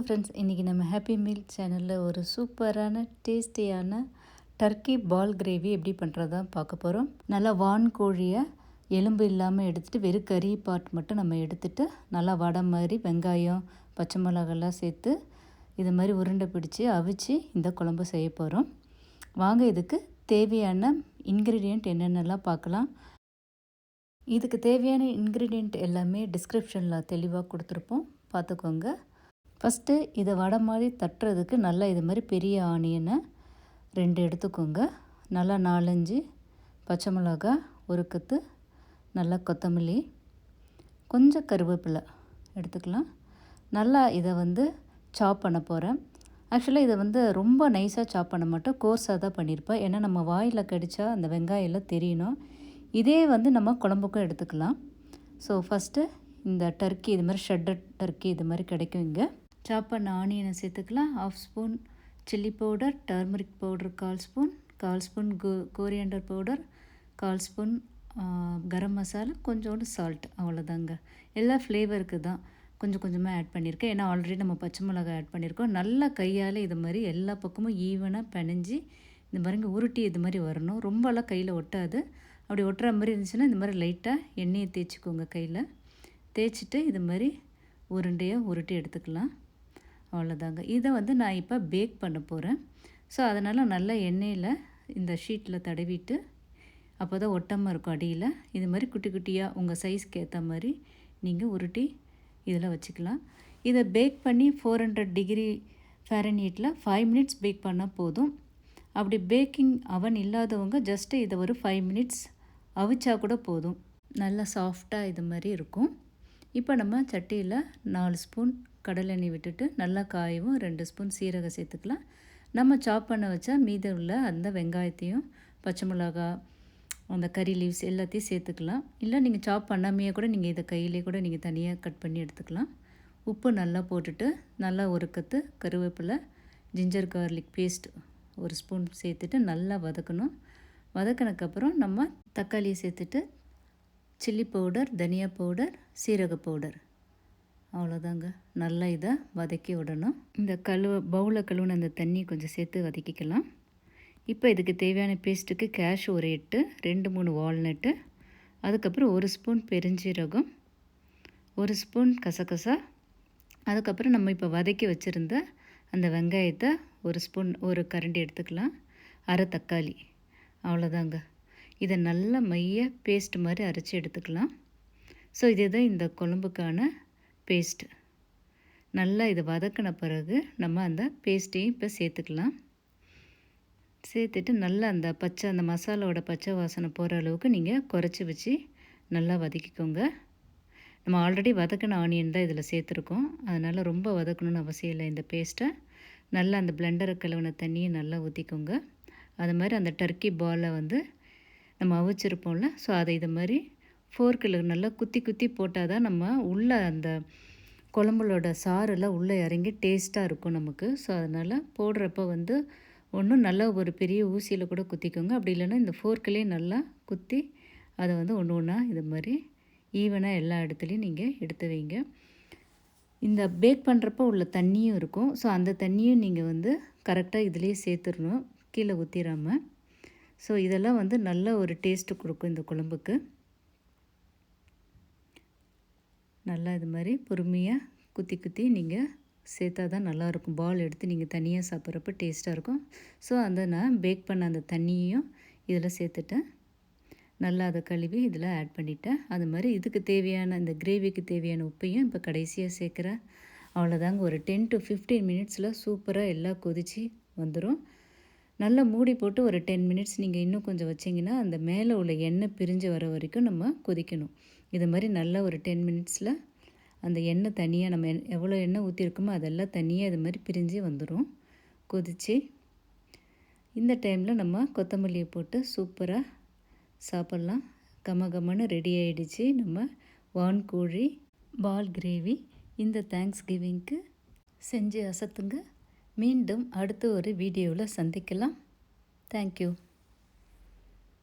Friends, இன்றைக்கி நம்ம happy meal சேனலில் ஒரு சூப்பரான டேஸ்டியான டர்க்கி பால் கிரேவி எப்படி பண்ணுறதான் பார்க்க போகிறோம். நல்லா வான் கோழியை எலும்பு இல்லாமல் எடுத்துகிட்டு வெறும் கறி பார்ட் மட்டும் நம்ம எடுத்துகிட்டு நல்லா வடை மாதிரி வெங்காயம் பச்சை மிளகாலாம் சேர்த்து இது மாதிரி உருண்டை பிடிச்சி அவிச்சு இந்த குழம்பு செய்ய போகிறோம். வாங்க இதுக்கு தேவையான இன்க்ரீடியண்ட் என்னென்னலாம் பார்க்கலாம். இதுக்கு தேவையான இன்க்ரீடியண்ட் எல்லாமே டிஸ்கிரிப்ஷனில் தெளிவாக கொடுத்துருப்போம், பார்த்துக்கோங்க. ஃபஸ்ட்டு இதை வடை மாதிரி தட்டுறதுக்கு நல்லா இது மாதிரி பெரிய ஆனியனை 2 எடுத்துக்கோங்க. நல்லா 4-5 பச்சை மிளகா, ஒரு கொத்து நல்லா கொத்தமல்லி, கொஞ்சம் கருவேப்பிலை எடுத்துக்கலாம். நல்லா இதை சாப் பண்ண போகிறேன். ஆக்சுவலாக இதை ரொம்ப நைஸாக சாப் பண்ண மாட்டோம், கோர்ஸாக தான் பண்ணியிருப்பேன். ஏன்னா நம்ம வாயில் கடித்தா அந்த வெங்காயம் எல்லாம் தெரியணும். இதே நம்ம குழம்புக்கும் எடுத்துக்கலாம். ஸோ ஃபஸ்ட்டு இந்த டர்க்கி இது மாதிரி ஷெட்டட் டர்க்கி இது மாதிரி கிடைக்கும். இங்கே சாப் பண்ண ஆனியனை சேர்த்துக்கலாம். 1/2 spoon chilli powder, turmeric powder 1/4 spoon coriander powder, 1/4 spoon garam masala, கொஞ்சோண்டு சால்ட், அவ்வளோதாங்க. எல்லா ஃப்ளேவருக்கு தான் கொஞ்சம் கொஞ்சமாக ஆட் பண்ணியிருக்கேன். ஏன்னா ஆல்ரெடி நம்ம பச்சை மிளகாய் ஆட் பண்ணியிருக்கோம். நல்லா கையால் இது மாதிரி எல்லா பக்கமும் ஈவனாக பிணைஞ்சி இந்த மாதிரிங்க உருட்டி இது மாதிரி வரணும். ரொம்பலாம் கையில் ஒட்டாது. அப்படி ஒட்டுற மாதிரி இருந்துச்சுன்னா இந்த மாதிரி லைட்டாக எண்ணெயை தேய்ச்சிக்கோங்க. கையில் தேய்ச்சிட்டு இது மாதிரி உருண்டையாக உருட்டி எடுத்துக்கலாம். அவ்வளோதாங்க. இதை நான் இப்போ பேக் பண்ண போகிறேன். ஸோ அதனால் நல்லா எண்ணெயில் இந்த ஷீட்டில் தடவிட்டு அப்போ தான் ஒட்டாமல் இருக்கும் அடியில். இது மாதிரி குட்டி குட்டியாக உங்கள் சைஸ்க்கு ஏற்ற மாதிரி நீங்கள் உருட்டி இதில் வச்சுக்கலாம். இதை பேக் பண்ணி 400 டிகிரி ஃபாரன்ஹீட்டில் 5 மினிட்ஸ் பேக் பண்ணால் போதும். அப்படி பேக்கிங் அவன் இல்லாதவங்க ஜஸ்ட்டு இதை ஒரு 5 மினிட்ஸ் அவிச்சா கூட போதும். நல்லா சாஃப்டாக இது மாதிரி இருக்கும். இப்போ நம்ம சட்டியில் 4 ஸ்பூன் கடலெண்ணெய் விட்டுட்டு நல்லா காயவும் 2 ஸ்பூன் சீரகம் சேர்த்துக்கலாம். நம்ம சாப் பண்ண வச்சா மீத உள்ள அந்த வெங்காயத்தையும் பச்சை மிளகா அந்த கறி லீவ்ஸ் எல்லாத்தையும் சேர்த்துக்கலாம். இல்லை நீங்கள் சாப் பண்ணாமையே கூட நீங்கள் இதை கையிலே கூட நீங்கள் தனியாக கட் பண்ணி எடுத்துக்கலாம். உப்பு நல்லா போட்டுட்டு நல்லா ஒரு கொத்து கருவேப்பிலை, ஜிஞ்சர் கார்லிக் பேஸ்ட் 1 ஸ்பூன் சேர்த்துட்டு நல்லா வதக்கணும். வதக்கினதுக்கப்புறம் நம்ம தக்காளியை சேர்த்துட்டு சில்லி பவுடர், தனியா பவுடர், சீரக பவுடர், அவ்வளோதாங்க. நல்லா இதை வதக்கி விடணும். இந்த பவுலில் கழுவுன அந்த தண்ணி கொஞ்சம் சேர்த்து வதக்கிக்கலாம். இப்போ இதுக்கு தேவையான பேஸ்ட்டுக்கு கேஷ் ஒரு 8, 2-3 வால்நட்டு, அதுக்கப்புறம் 1 ஸ்பூன் பெருஞ்சீரகம், 1 ஸ்பூன் கசகசா, அதுக்கப்புறம் நம்ம இப்போ வதக்கி வச்சுருந்த அந்த வெங்காயத்தை 1 ஸ்பூன் ஒரு கரண்டி எடுத்துக்கலாம். அரை தக்காளி, அவ்வளோதாங்க. இதை நல்லா மைய பேஸ்ட் மாதிரி அரைச்சி எடுத்துக்கலாம். ஸோ இதுதான் இந்த குழம்புக்கான பேஸ்ட்டு. நல்லா இதை வதக்கின பிறகு நம்ம அந்த பேஸ்ட்டையும் இப்போ சேர்த்துக்கலாம். சேர்த்துட்டு நல்லா அந்த மசாலாவோட பச்சை வாசனை போகிற அளவுக்கு நீங்கள் குறைச்சி வச்சு நல்லா வதக்கிக்கோங்க. நம்ம ஆல்ரெடி வதக்கின ஆனியன் தான் இதில் சேர்த்துருக்கோம். அதனால் ரொம்ப வதக்கணும்னு அவசியம் இல்லை. இந்த பேஸ்ட்டை நல்லா அந்த பிளெண்டரை கழுவின தண்ணியை நல்லா ஊற்றிக்கோங்க. அது மாதிரி அந்த டர்க்கி பாலை நம்ம அவிச்சிருப்போம்ல, ஸோ அதை இது மாதிரி ஃபோர்க்கில் நல்லா குத்தி குத்தி போட்டால் தான் நம்ம உள்ளே அந்த குழம்புளோட சாரெல்லாம் உள்ளே இறங்கி டேஸ்ட்டாக இருக்கும் நமக்கு. ஸோ அதனால் போடுறப்ப ஒன்றும் நல்லா ஒரு பெரிய ஊசியில் கூட குத்திக்கோங்க. அப்படி இல்லைன்னா இந்த ஃபோர்க்கிலே நல்லா குத்தி அதை ஒன்று ஒன்றா இது மாதிரி ஈவனாக எல்லா இடத்துலையும் நீங்கள் எடுத்து வைங்க. இந்த பேக் பண்ணுறப்போ உள்ள தண்ணியும் இருக்கும். ஸோ அந்த தண்ணியும் நீங்கள் கரெக்டாக இதிலே சேர்த்துடணும், கீழே ஊற்றிடாமல். ஸோ இதெல்லாம் நல்ல ஒரு டேஸ்ட்டு கொடுக்கும் இந்த குழம்புக்கு. நல்லா இது மாதிரி பொறுமையாக குத்தி குத்தி நீங்கள் சேர்த்தா தான் நல்லாயிருக்கும். பால் எடுத்து நீங்கள் தனியாக சாப்பிட்றப்ப டேஸ்ட்டாக இருக்கும். ஸோ நான் பேக் பண்ண அந்த தண்ணியையும் இதில் சேர்த்துட்டேன். நல்லா அதை கழுவி இதில் ஆட் பண்ணிட்டேன். அது மாதிரி இதுக்கு தேவையான இந்த கிரேவிக்கு தேவையான உப்பையும் இப்போ கடைசியாக சேர்க்குறேன். அவ்வளோதாங்க. ஒரு 10 to 15 மினிட்ஸில் சூப்பராக எல்லாம் கொதித்து வந்துடும். நல்லா மூடி போட்டு ஒரு 10 மினிட்ஸ் நீங்கள் இன்னும் கொஞ்சம் வச்சிங்கன்னா அந்த மேலே உள்ள எண்ணெய் பிரிஞ்சு வர வரைக்கும் நம்ம கொதிக்கணும். இது மாதிரி நல்லா ஒரு 10 மினிட்ஸில் அந்த எண்ணெய் தனியாக நம்ம எவ்வளோ எண்ணெய் ஊற்றிருக்கோமோ அதெல்லாம் தனியாக இது மாதிரி பிரிஞ்சு வந்துடும் கொதித்து. இந்த டைமில் நம்ம கொத்தமல்லியை போட்டு சூப்பராக சாப்பிட்லாம். கமகமன்னு ரெடி ஆகிடுச்சு நம்ம வான் கோழி பால் கிரேவி. இந்த தேங்க்ஸ் கிவிங்க்கு செஞ்சு அசத்துங்க. மீண்டும் அடுத்த ஒரு வீடியோவில் சந்திக்கலாம். தேங்க்யூ.